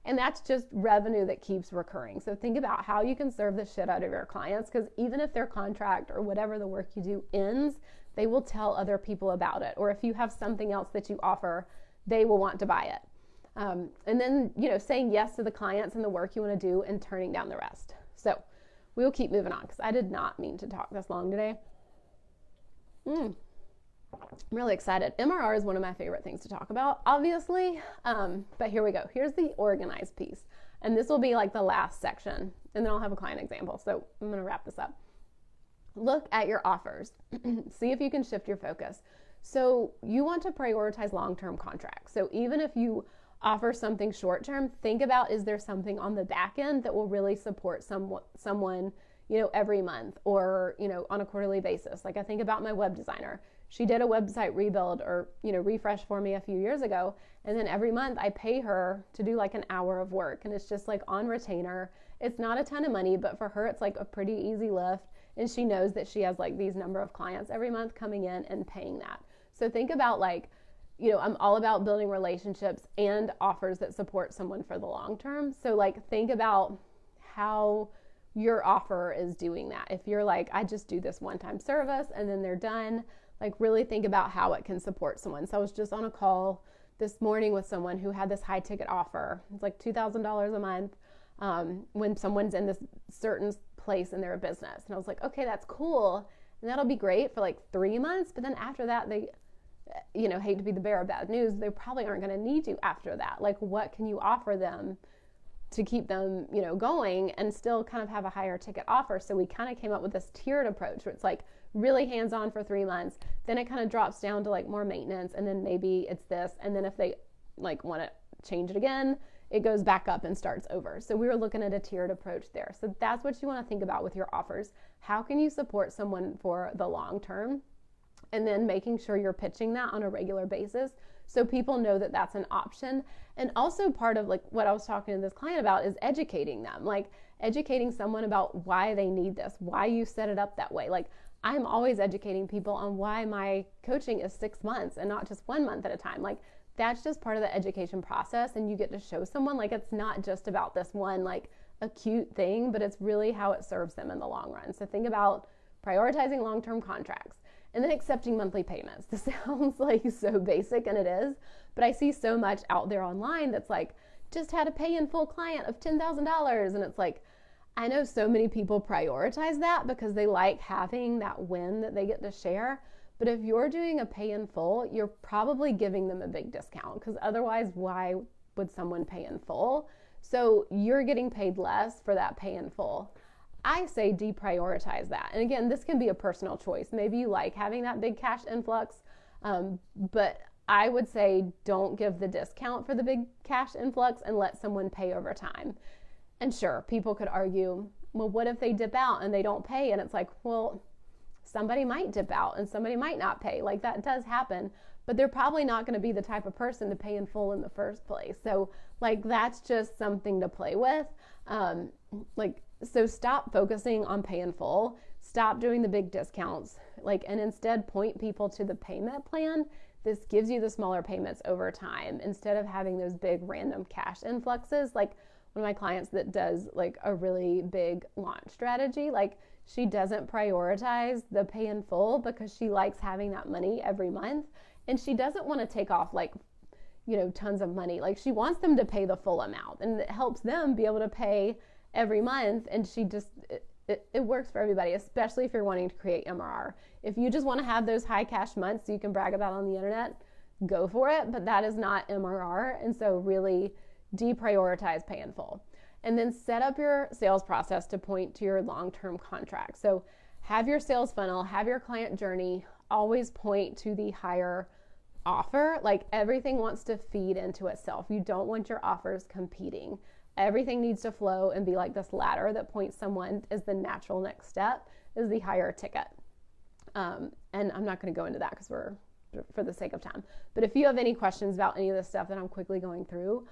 Speaker 1: and that's just revenue that keeps recurring. So think about how you can serve the shit out of your clients, because even if their contract or whatever the work you do ends, they will tell other people about it. Or if you have something else that you offer, they will want to buy it. And then, saying yes to the clients and the work you want to do and turning down the rest. So we will keep moving on because I did not mean to talk this long today. I'm really excited. MRR is one of my favorite things to talk about, obviously. But here we go. Here's the organized piece. And this will be like the last section. And then I'll have a client example. So I'm going to wrap this up. Look at your offers. See if you can shift your focus. So you want to prioritize long-term contracts. So even if you offer something short-term, think about, is there something on the back end that will really support someone, every month or, on a quarterly basis. Like I think about my web designer. She did a website rebuild or, refresh for me a few years ago. And then every month I pay her to do like an hour of work. And it's just like on retainer. It's not a ton of money, but for her, it's like a pretty easy lift. And she knows that she has like these number of clients every month coming in and paying that. So think about like, I'm all about building relationships and offers that support someone for the long term. So like think about how your offer is doing that. If you're like, I just do this one-time service and then they're done, like really think about how it can support someone. So I was just on a call this morning with someone who had this high ticket offer. It's like $2,000 a month when someone's in this certain place in their business. And I was like, okay, that's cool. And that'll be great for like 3 months. But then after that, they, hate to be the bearer of bad news, they probably aren't going to need you after that. Like, what can you offer them to keep them, going and still kind of have a higher ticket offer? So we kind of came up with this tiered approach where it's like really hands-on for 3 months. Then it kind of drops down to like more maintenance. And then maybe it's this. And then if they like want to change it again, it goes back up and starts over. So we were looking at a tiered approach there. So that's what you want to think about with your offers. How can you support someone for the long term? And then making sure you're pitching that on a regular basis so people know that that's an option. And also part of like what I was talking to this client about is educating them, like educating someone about why they need this, why you set it up that way. Like I'm always educating people on why my coaching is 6 months and not just 1 month at a time. Like that's just part of the education process. And you get to show someone like it's not just about this one like acute thing, but it's really how it serves them in the long run. So think about prioritizing long-term contracts. And then accepting monthly payments. This sounds like so basic, and it is, but I see so much out there online that's like, just had a pay in full client of $10,000. And it's like, I know so many people prioritize that because they like having that win that they get to share. But if you're doing a pay in full, you're probably giving them a big discount because otherwise, why would someone pay in full? So you're getting paid less for that pay in full. I say deprioritize that. And again, this can be a personal choice. Maybe you like having that big cash influx, but I would say don't give the discount for the big cash influx and let someone pay over time. And sure, people could argue, well, what if they dip out and they don't pay? And it's like, well, somebody might dip out and somebody might not pay. Like that does happen, but they're probably not going to be the type of person to pay in full in the first place. So like, that's just something to play with. So stop focusing on pay in full, stop doing the big discounts, and instead point people to the payment plan. This gives you the smaller payments over time instead of having those big random cash influxes. Like one of my clients that does like a really big launch strategy, like she doesn't prioritize the pay in full because she likes having that money every month. And she doesn't want to take off tons of money. Like she wants them to pay the full amount and it helps them be able to pay every month. And she just, it works for everybody, especially if you're wanting to create MRR. If you just want to have those high cash months so you can brag about on the internet, go for it, but that is not MRR. And so really deprioritize pay in full. And then set up your sales process to point to your long-term contract. So have your sales funnel, have your client journey always point to the higher offer. Like everything wants to feed into itself. You don't want your offers competing. Everything needs to flow and be like this ladder that points someone as the natural next step is the higher ticket. And I'm not going to go into that because we're for the sake of time. But if you have any questions about any of this stuff that I'm quickly going through,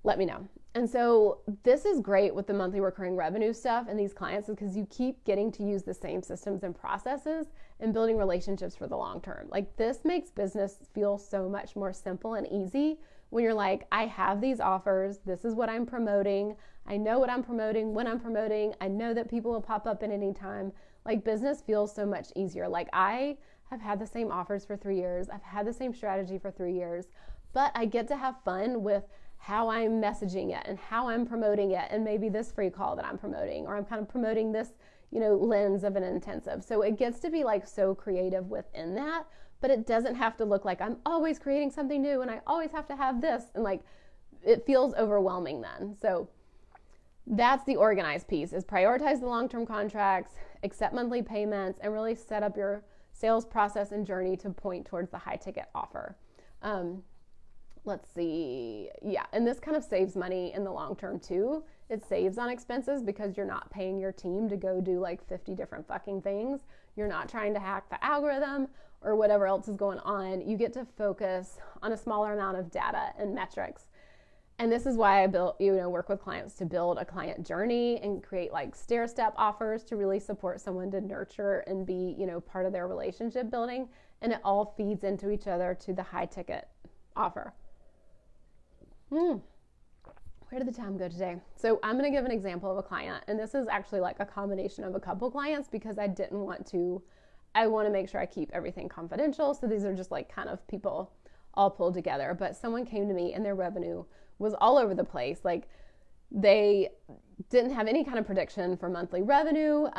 Speaker 1: let me know. And so this is great with the monthly recurring revenue stuff and these clients because you keep getting to use the same systems and processes and building relationships for the long term. Like this makes business feel so much more simple and easy when you're like, I have these offers. This is what I'm promoting. I know what I'm promoting, when I'm promoting. I know that people will pop up at any time. Like business feels so much easier. Like I have had the same offers for 3 years. I've had the same strategy for 3 years, but I get to have fun with how I'm messaging it and how I'm promoting it, and maybe this free call that I'm promoting, or I'm kind of promoting this, lens of an intensive. So it gets to be like so creative within that, but it doesn't have to look like I'm always creating something new and I always have to have this, and like it feels overwhelming then. So that's the organized piece, is prioritize the long-term contracts, accept monthly payments, and really set up your sales process and journey to point towards the high ticket offer. Let's see. Yeah. And this kind of saves money in the long term too. It saves on expenses because you're not paying your team to go do like 50 different fucking things. You're not trying to hack the algorithm or whatever else is going on. You get to focus on a smaller amount of data and metrics. And this is why I work with clients to build a client journey and create like stair-step offers to really support someone to nurture and be, part of their relationship building. And it all feeds into each other to the high ticket offer. Where did the time go today? So I'm going to give an example of a client, and this is actually like a combination of a couple clients because I want to make sure I keep everything confidential. So these are just like kind of people all pulled together, but someone came to me and their revenue was all over the place. Like they didn't have any kind of prediction for monthly revenue.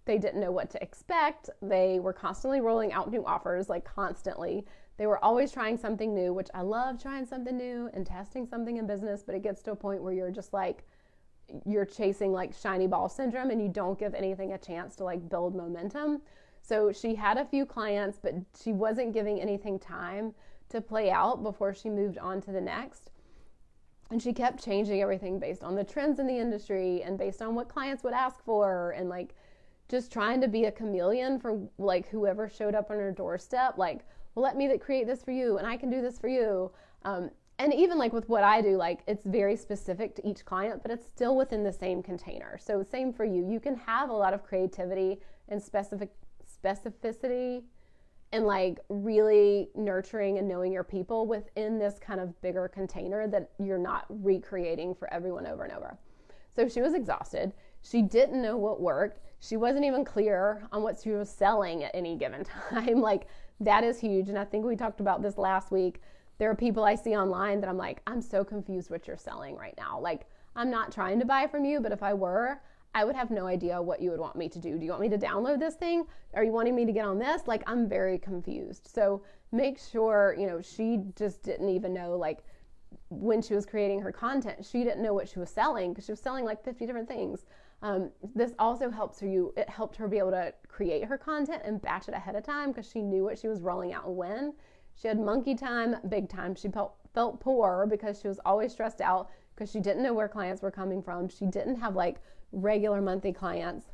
Speaker 1: They didn't know what to expect. They were constantly rolling out new offers, like constantly. They were always trying something new, which I love trying something new and testing something in business, but it gets to a point where you're just like, you're chasing like shiny ball syndrome and you don't give anything a chance to like build momentum. So she had a few clients, but she wasn't giving anything time to play out before she moved on to the next. And she kept changing everything based on the trends in the industry and based on what clients would ask for, and like just trying to be a chameleon for like whoever showed up on her doorstep, like, well, let me create this for you and I can do this for you. And even like with what I do, like it's very specific to each client, but it's still within the same container. So same for you. You can have a lot of creativity and specificity and like really nurturing and knowing your people within this kind of bigger container that you're not recreating for everyone over and over. So she was exhausted. She didn't know what worked. She wasn't even clear on what she was selling at any given time. Like that is huge. And I think we talked about this last week. There are people I see online that I'm like, I'm so confused what you're selling right now. Like I'm not trying to buy from you, but if I were, I would have no idea what you would want me to do. Do you want me to download this thing? Are you wanting me to get on this? Like I'm very confused. So make sure, she just didn't even know, like when she was creating her content, she didn't know what she was selling because she was selling like 50 different things. This also helps you. It helped her be able to create her content and batch it ahead of time because she knew what she was rolling out and when. She had monkey time, big time. She felt poor because she was always stressed out because she didn't know where clients were coming from. She didn't have like regular monthly clients.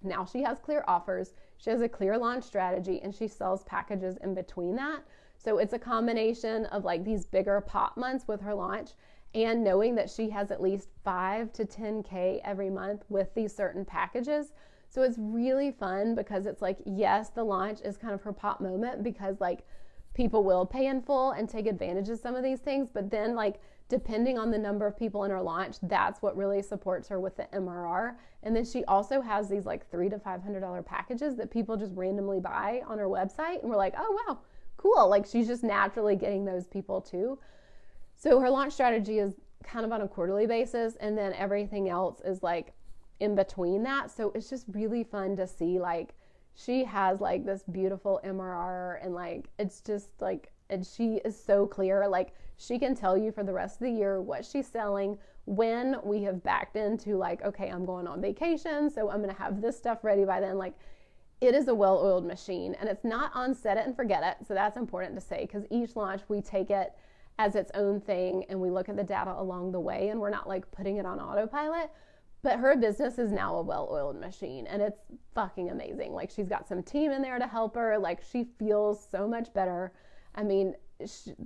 Speaker 1: Now she has clear offers. She has a clear launch strategy and she sells packages in between that. So it's a combination of like these bigger pop months with her launch and knowing that she has at least 5 to 10K every month with these certain packages. So it's really fun because it's like, yes, the launch is kind of her pop moment because like people will pay in full and take advantage of some of these things. But then like, depending on the number of people in her launch, that's what really supports her with the MRR. And then she also has these like $300 to $500 packages that people just randomly buy on her website. And we're like, oh, wow, cool. Like she's just naturally getting those people too. So her launch strategy is kind of on a quarterly basis. And then everything else is like in between that. So it's just really fun to see like she has like this beautiful MRR, and like it's just like, and she is so clear, like she can tell you for the rest of the year what she's selling, when we have backed into like, okay, I'm going on vacation, so I'm going to have this stuff ready by then. Like, it is a well-oiled machine, and it's not on set it and forget it. So that's important to say, because each launch we take it as its own thing and we look at the data along the way, and we're not like putting it on autopilot. But her business is now a well-oiled machine, and it's fucking amazing. Like, she's got some team in there to help her. Like, she feels so much better. I mean,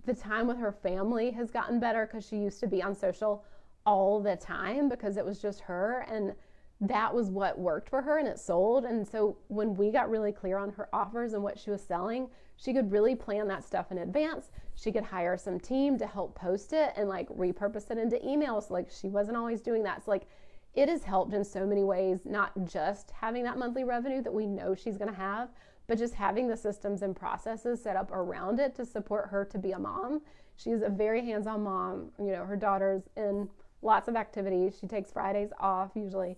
Speaker 1: the time with her family has gotten better, because she used to be on social all the time because it was just her, and that was what worked for her, and it sold. And so when we got really clear on her offers and what she was selling, she could really plan that stuff in advance. She could hire some team to help post it and like repurpose it into emails. Like, she wasn't always doing that. So like, it has helped in so many ways, not just having that monthly revenue that we know she's going to have, but just having the systems and processes set up around it to support her to be a mom. She's a very hands-on mom. You know, her daughter's in lots of activities. She takes Fridays off usually.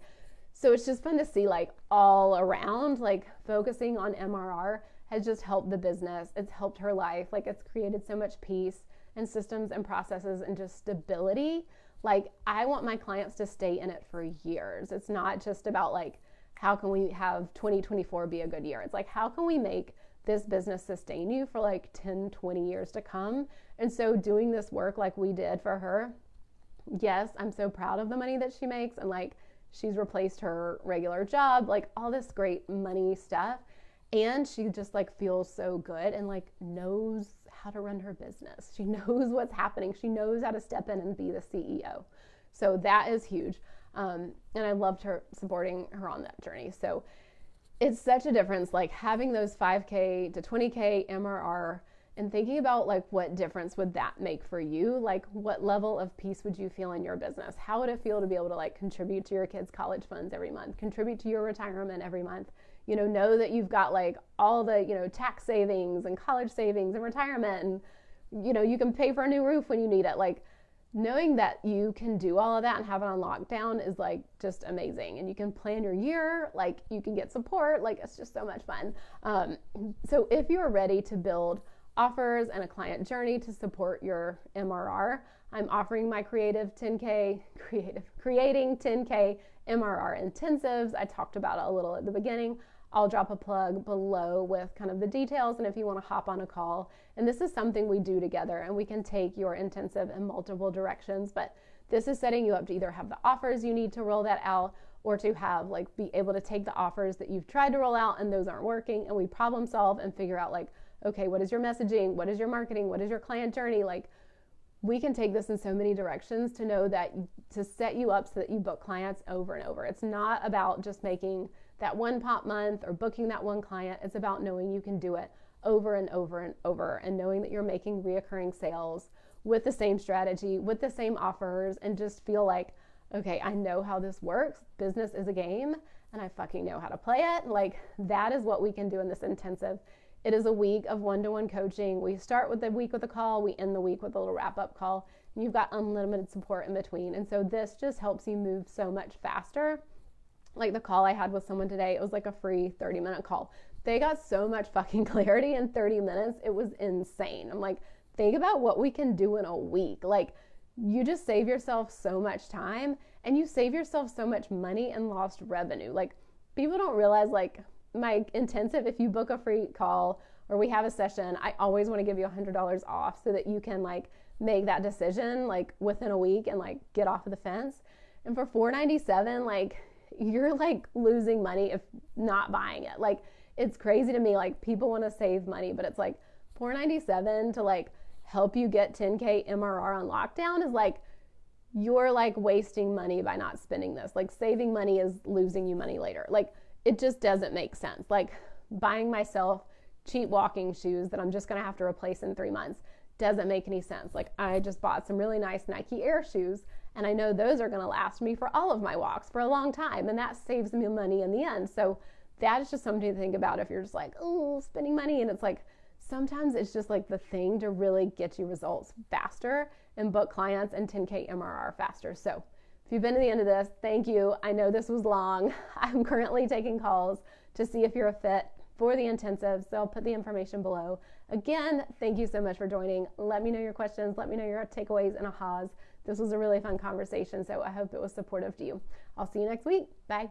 Speaker 1: So it's just fun to see, like, all around, like, focusing on MRR has just helped the business. It's helped her life. Like, it's created so much peace and systems and processes and just stability. Like, I want my clients to stay in it for years. It's not just about like, how can we have 2024 be a good year? It's like, how can we make this business sustain you for like 10, 20 years to come? And so doing this work like we did for her, yes, I'm so proud of the money that she makes, and like, she's replaced her regular job, like all this great money stuff. And she just like feels so good and like knows how to run her business. She knows what's happening. She knows how to step in and be the CEO. So that is huge. And I loved her, supporting her on that journey. So it's such a difference, like having those 5K to 20K MRR and thinking about like, what difference would that make for you? Like, what level of peace would you feel in your business? How would it feel to be able to like contribute to your kids' college funds every month, contribute to your retirement every month? You know that you've got like all the, you know, tax savings and college savings and retirement, and, you know, you can pay for a new roof when you need it. Like, knowing that you can do all of that and have it on lockdown is like just amazing. And you can plan your year, like you can get support, like it's just so much fun. So if you're ready to build offers and a client journey to support your MRR, I'm offering my creating 10K MRR intensives. I talked about it a little at the beginning. I'll drop a plug below with kind of the details, and if you want to hop on a call. And this is something we do together, and we can take your intensive in multiple directions, but this is setting you up to either have the offers you need to roll that out, or to have like be able to take the offers that you've tried to roll out and those aren't working, and we problem solve and figure out like, okay, what is your messaging? What is your marketing? What is your client journey? Like, we can take this in so many directions to know that, to set you up so that you book clients over and over. It's not about just making that one pop month or booking that one client. It's about knowing you can do it over and over and over, and knowing that you're making reoccurring sales with the same strategy, with the same offers, and just feel like, okay, I know how this works. Business is a game and I fucking know how to play it. Like, that is what we can do in this intensive. It is a week of one-to-one coaching. We start with the week with a call. We end the week with a little wrap-up call. And you've got unlimited support in between. And so this just helps you move so much faster. Like the call I had with someone today, it was like a free 30-minute call. They got so much fucking clarity in 30 minutes. It was insane. I'm like, think about what we can do in a week. Like, you just save yourself so much time, and you save yourself so much money and lost revenue. Like, people don't realize, like, my intensive, if you book a free call or we have a session, I always want to give you $100 off so that you can like make that decision like within a week and like get off of the fence. And for $497, like, you're like losing money if not buying it. Like, it's crazy to me. Like, people want to save money, but it's like $497 to like help you get 10K MRR on lockdown is like, you're like wasting money by not spending this. Like, saving money is losing you money later. Like, it just doesn't make sense. Like, buying myself cheap walking shoes that I'm just going to have to replace in 3 months doesn't make any sense. Like, I just bought some really nice Nike Air shoes, and I know those are going to last me for all of my walks for a long time, and that saves me money in the end. So that is just something to think about if you're just like, oh, spending money. And it's like, sometimes it's just like the thing to really get you results faster and book clients and 10K MRR faster. So if you've been to the end of this, thank you. I know this was long. I'm currently taking calls to see if you're a fit. for the intensive. So I'll put the information below. Again, thank you so much for joining. Let me know your questions. Let me know your takeaways and ahas. This was a really fun conversation, so I hope it was supportive to you. I'll see you next week. Bye.